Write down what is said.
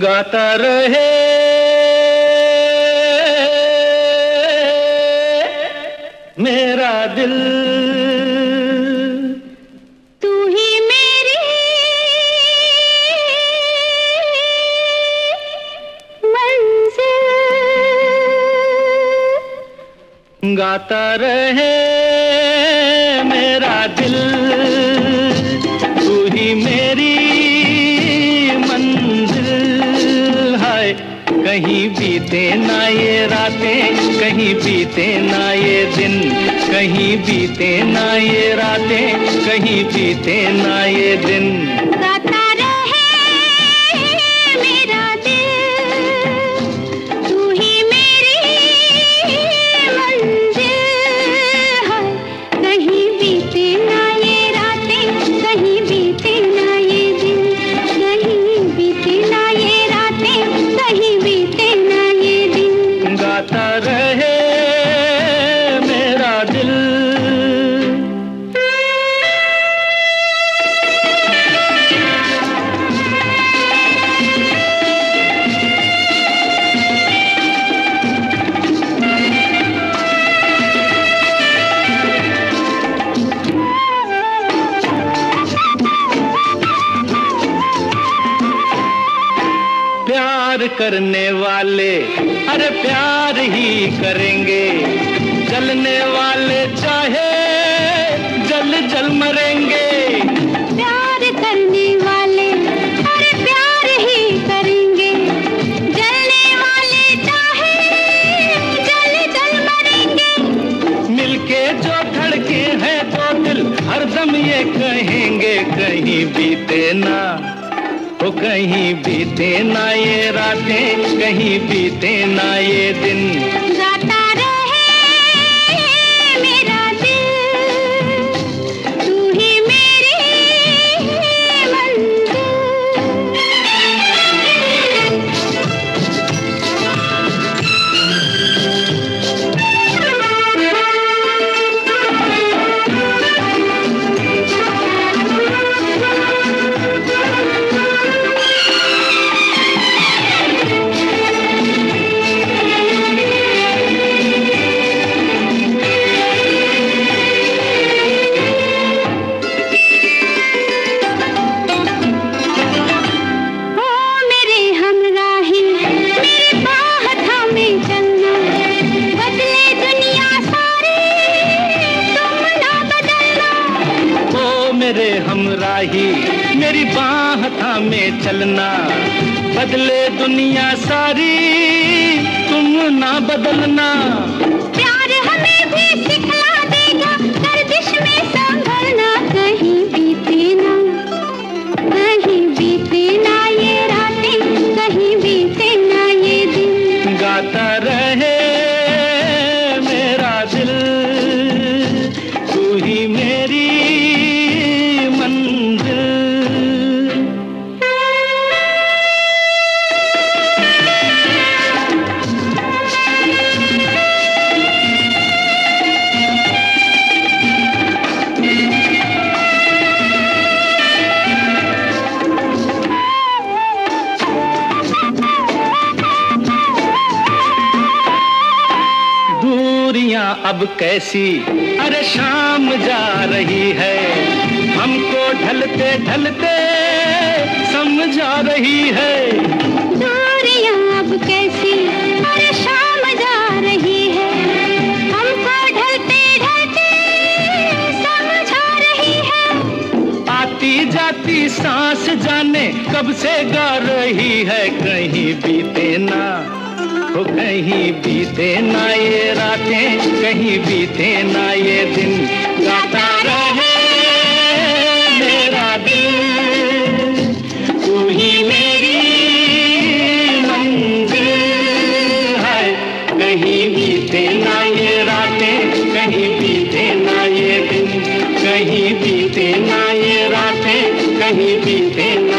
गाता रहे मेरा दिल, तू ही मेरी मंजिल। गाता रहे मेरा दिल, तू ही मेरी मंजिल। हाय कहीं बीते ना ये रातें, कहीं बीते ना ये दिन, कहीं बीते ना ये रातें, कहीं बीते ना ये दिन। गाता रहे मेरा दिल, तू ही मेरी मंजिल। हाय कहीं बीते ना ये रातें, कहीं बीते ना ये दिन, कहीं बीते ना ये रातें, कहीं बीते ना ये दिन। गाता रहे मेरा दिल। प्यार करने वाले अरे प्यार ही करेंगे, जलने वाले चाहे जल जल मरेंगे। प्यार करने वाले अरे प्यार ही करेंगे, जलने वाले चाहे जल जल मरेंगे। मिलके जो धड़के हैं तो दिल हरदम ये कहेंगे, कहीं बीते ना ओ कहीं बीते ना ये रातें, कहीं बीते ना ये दिन। गाता रहे मेरा दिल, तू ही मेरी मेरे हमराही, मेरी बाह थामे चलना, बदले दुनिया सारी तुम ना बदलना। प्यार हमें भी सिखला देगा, गर्दिश में संभलना, कहीं बीते ना, कहीं बीते ना ये रातें, कहीं बीते ना ये दिन। गाता रहे मेरा दिल, तू ही मेरी अब कैसी अरे शाम जा रही है, हमको ढलते ढलते समझ आ रही है। दूरियां अब कैसी अरे शाम जा रही है, हमको ढलते ढलते समझ आ रही है। आती जाती सांस जाने कब से गा रही है, कहीं बीते ना हो कहीं बीते ना ये रातें, कहीं बीते ना ये दिन। गाता रहे मेरा दिल, तू ही मेरी मंजिल। है कहीं बीते ना ये रातें, कहीं बीते ना ये दिन, कहीं बीते ना ये रातें, कहीं बीते ना